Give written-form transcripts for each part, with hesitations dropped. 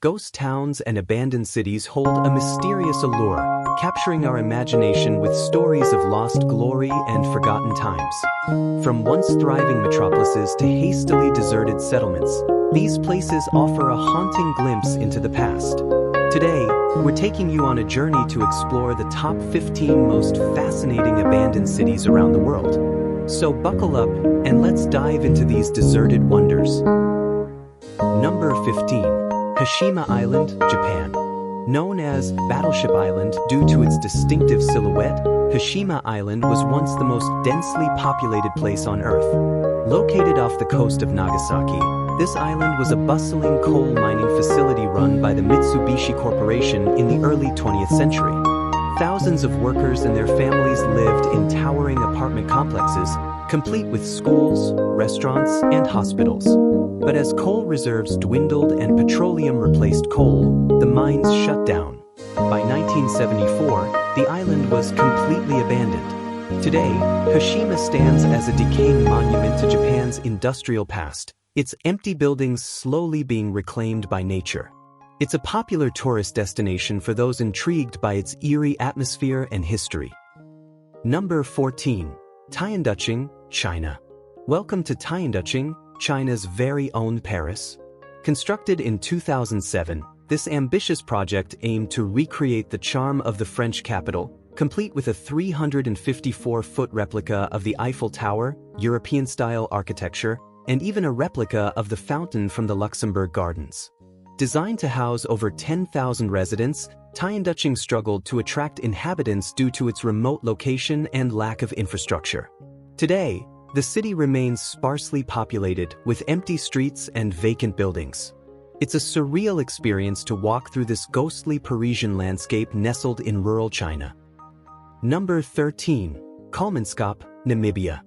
Ghost towns and abandoned cities hold a mysterious allure, capturing our imagination with stories of lost glory and forgotten times. From once thriving metropolises to hastily deserted settlements, these places offer a haunting glimpse into the past. Today, we're taking you on a journey to explore the top 15 most fascinating abandoned cities around the world. So buckle up and let's dive into these deserted wonders. Number 15. Hashima Island, Japan. Known as Battleship Island due to its distinctive silhouette, Hashima Island was once the most densely populated place on Earth. Located off the coast of Nagasaki, this island was a bustling coal mining facility run by the Mitsubishi Corporation in the early 20th century. Thousands of workers and their families lived in towering apartment complexes, complete with schools, restaurants, and hospitals. But as coal reserves dwindled and petroleum replaced coal, the mines shut down. By 1974, the island was completely abandoned. Today, Hashima stands as a decaying monument to Japan's industrial past, its empty buildings slowly being reclaimed by nature. It's a popular tourist destination for those intrigued by its eerie atmosphere and history. Number 14. Tianducheng, China. Welcome to Tianducheng, China's very own Paris. Constructed in 2007, this ambitious project aimed to recreate the charm of the French capital, complete with a 354-foot replica of the Eiffel Tower, European-style architecture, and even a replica of the fountain from the Luxembourg Gardens. Designed to house over 10,000 residents, Tianducheng struggled to attract inhabitants due to its remote location and lack of infrastructure. Today, the city remains sparsely populated with empty streets and vacant buildings. It's a surreal experience to walk through this ghostly Parisian landscape nestled in rural China. Number 13. Kalmanskap, Namibia.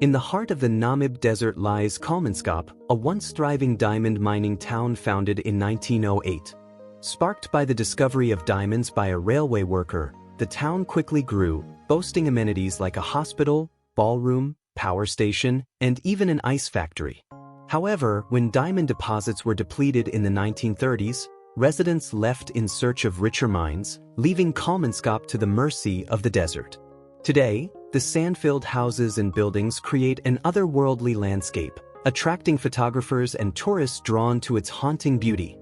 In the heart of the Namib Desert lies Kalmanskap, a once thriving diamond mining town founded in 1908. Sparked by the discovery of diamonds by a railway worker, the town quickly grew, boasting amenities like a hospital, ballroom, power station, and even an ice factory. However, when diamond deposits were depleted in the 1930s, residents left in search of richer mines, leaving Kalmanskap to the mercy of the desert. Today, the sand-filled houses and buildings create an otherworldly landscape, attracting photographers and tourists drawn to its haunting beauty.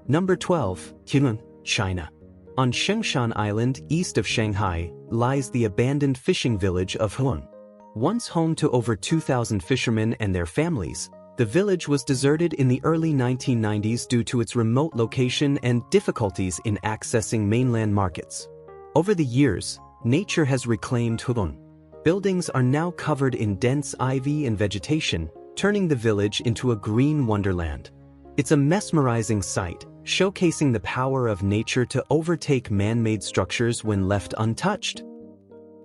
Number 12. Yunnan, China. On Shengshan Island, east of Shanghai, lies the abandoned fishing village of Huan. Once home to over 2,000 fishermen and their families, the village was deserted in the early 1990s due to its remote location and difficulties in accessing mainland markets. Over the years, nature has reclaimed Huan. Buildings are now covered in dense ivy and vegetation, turning the village into a green wonderland. It's a mesmerizing sight, showcasing the power of nature to overtake man-made structures when left untouched.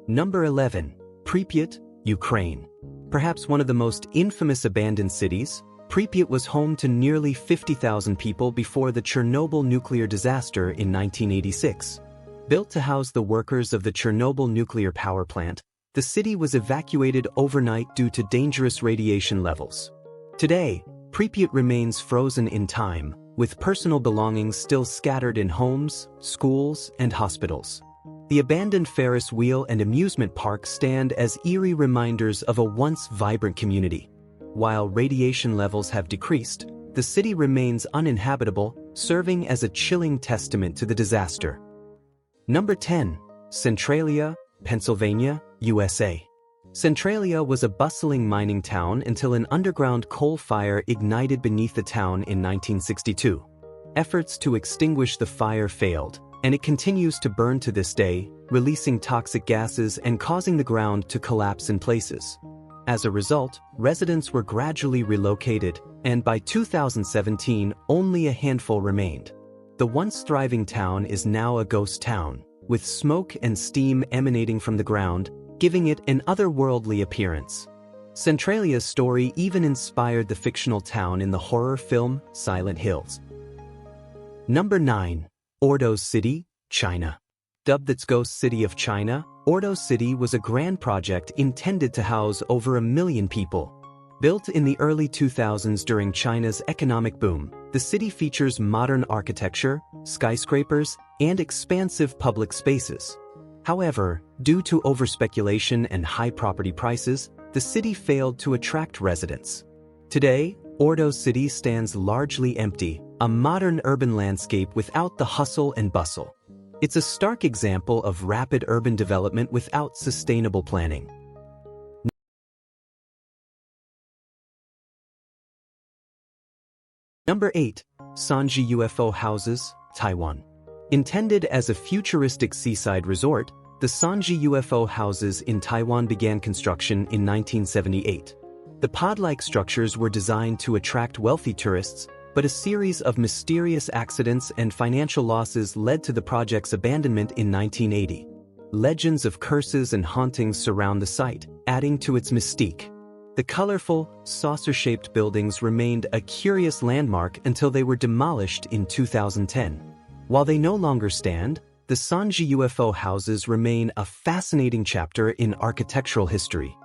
Number 11. Pripyat, Ukraine. Perhaps one of the most infamous abandoned cities, Pripyat was home to nearly 50,000 people before the Chernobyl nuclear disaster in 1986. Built to house the workers of the Chernobyl nuclear power plant, the city was evacuated overnight due to dangerous radiation levels. Today, Pripyat remains frozen in time, with personal belongings still scattered in homes, schools, and hospitals. The abandoned Ferris wheel and amusement park stand as eerie reminders of a once vibrant community. While radiation levels have decreased, the city remains uninhabitable, serving as a chilling testament to the disaster. Number 10. Centralia, Pennsylvania, USA. Centralia was a bustling mining town until an underground coal fire ignited beneath the town in 1962. Efforts to extinguish the fire failed, and it continues to burn to this day, releasing toxic gases and causing the ground to collapse in places. As a result, residents were gradually relocated, and by 2017, only a handful remained. The once thriving town is now a ghost town, with smoke and steam emanating from the ground, giving it an otherworldly appearance. Centralia's story even inspired the fictional town in the horror film Silent Hills. Number 9. Ordos City, China. Dubbed its Ghost City of China, Ordos City was a grand project intended to house over 1 million people. Built in the early 2000s during China's economic boom, The city features modern architecture, skyscrapers, and expansive public spaces. However, due to overspeculation and high property prices, the city failed to attract residents. Today, Ordo City stands largely empty, a modern urban landscape without the hustle and bustle. It's a stark example of rapid urban development without sustainable planning. Number 8. Sanji UFO Houses, Taiwan. Intended as a futuristic seaside resort, the Sanji UFO houses in Taiwan began construction in 1978. The pod-like structures were designed to attract wealthy tourists, but a series of mysterious accidents and financial losses led to the project's abandonment in 1980. Legends of curses and hauntings surround the site, adding to its mystique. The colorful, saucer-shaped buildings remained a curious landmark until they were demolished in 2010. While they no longer stand, the Sanji UFO houses remain a fascinating chapter in architectural history.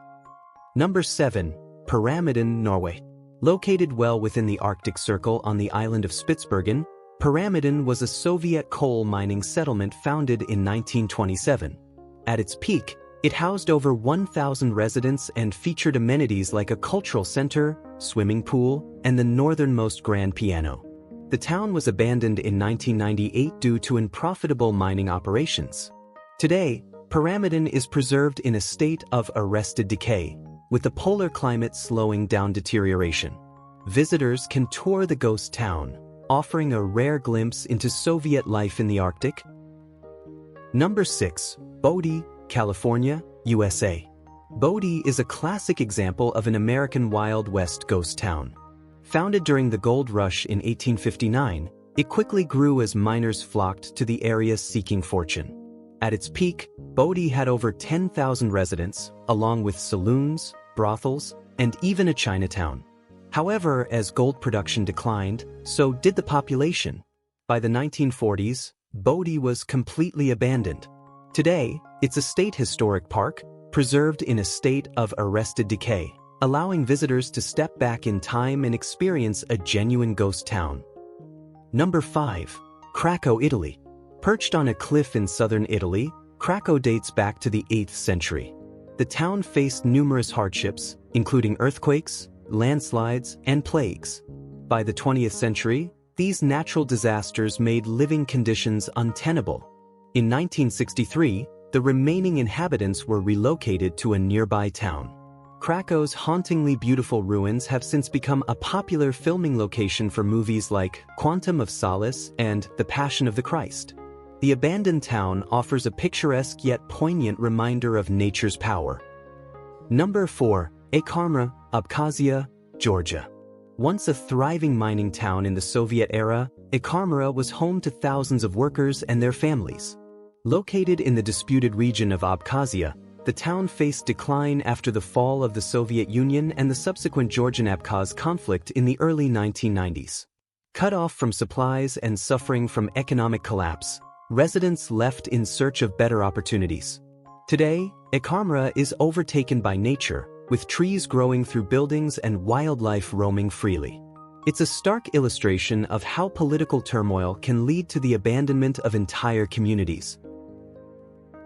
Number 7. Pyramiden, Norway. Located well within the Arctic Circle on the island of Spitsbergen, Pyramiden was a Soviet coal mining settlement founded in 1927. At its peak, it housed over 1,000 residents and featured amenities like a cultural center, swimming pool, and the northernmost grand piano. The town was abandoned in 1998 due to unprofitable mining operations. Today, Pyramiden is preserved in a state of arrested decay, with the polar climate slowing down deterioration. Visitors can tour the ghost town, offering a rare glimpse into Soviet life in the Arctic. Number 6. Bodie, California, USA. Bodie is a classic example of an American Wild West ghost town. Founded during the gold rush in 1859, it quickly grew as miners flocked to the area seeking fortune. At its peak, Bodie had over 10,000 residents, along with saloons, brothels, and even a Chinatown. However, as gold production declined, so did the population. By the 1940s, Bodie was completely abandoned. Today, it's a state historic park, preserved in a state of arrested decay, allowing visitors to step back in time and experience a genuine ghost town. Number 5. Krakow, Italy. Perched on a cliff in southern Italy, Krakow dates back to the 8th century. The town faced numerous hardships, including earthquakes, landslides, and plagues. By the 20th century, these natural disasters made living conditions untenable. In 1963, the remaining inhabitants were relocated to a nearby town. Krakow's hauntingly beautiful ruins have since become a popular filming location for movies like Quantum of Solace and The Passion of the Christ. The abandoned town offers a picturesque yet poignant reminder of nature's power. Number 4. Akamra, Abkhazia, Georgia. Once a thriving mining town in the Soviet era, Akamra was home to thousands of workers and their families. Located in the disputed region of Abkhazia, the town faced decline after the fall of the Soviet Union and the subsequent Georgian-Abkhaz conflict in the early 1990s. Cut off from supplies and suffering from economic collapse, residents left in search of better opportunities. Today, Akamra is overtaken by nature, with trees growing through buildings and wildlife roaming freely. It's a stark illustration of how political turmoil can lead to the abandonment of entire communities.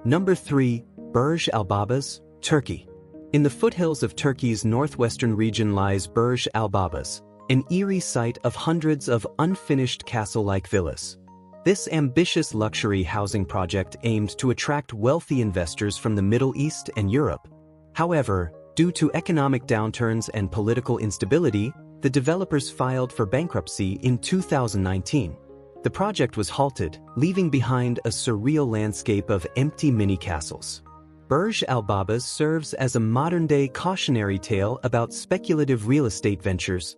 Number 3. Burj Al Babas, Turkey. In the foothills of Turkey's northwestern region lies Burj Al Babas, an eerie site of hundreds of unfinished castle-like villas. This ambitious luxury housing project aimed to attract wealthy investors from the Middle East and Europe. However, due to economic downturns and political instability, the developers filed for bankruptcy in 2019. The project was halted, leaving behind a surreal landscape of empty mini-castles. Burj Al Babas serves as a modern-day cautionary tale about speculative real estate ventures.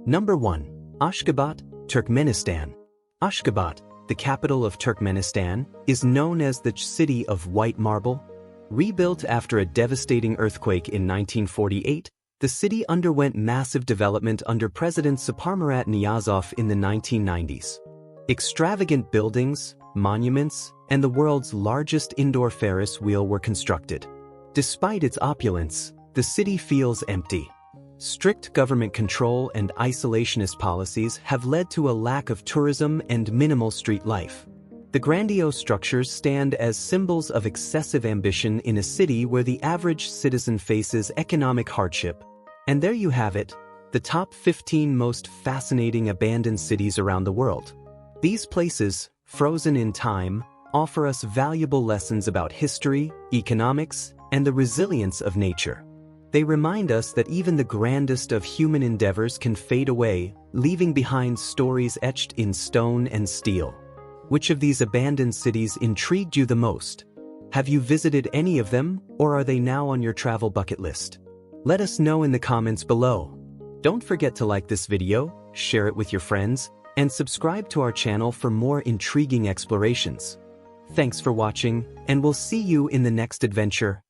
Number 1. Ashgabat, Turkmenistan. Ashgabat, the capital of Turkmenistan, is known as the City of White Marble. Rebuilt after a devastating earthquake in 1948, the city underwent massive development under President Saparmurat Niyazov in the 1990s. Extravagant buildings, monuments, and the world's largest indoor Ferris wheel were constructed. Despite its opulence, the city feels empty. Strict government control and isolationist policies have led to a lack of tourism and minimal street life. The grandiose structures stand as symbols of excessive ambition in a city where the average citizen faces economic hardship. And there you have it, the top 15 most fascinating abandoned cities around the world. These places, frozen in time, offer us valuable lessons about history, economics, and the resilience of nature. They remind us that even the grandest of human endeavors can fade away, leaving behind stories etched in stone and steel. Which of these abandoned cities intrigued you the most? Have you visited any of them, or are they now on your travel bucket list? Let us know in the comments below. Don't forget to like this video, share it with your friends, and subscribe to our channel for more intriguing explorations. Thanks for watching, and we'll see you in the next adventure.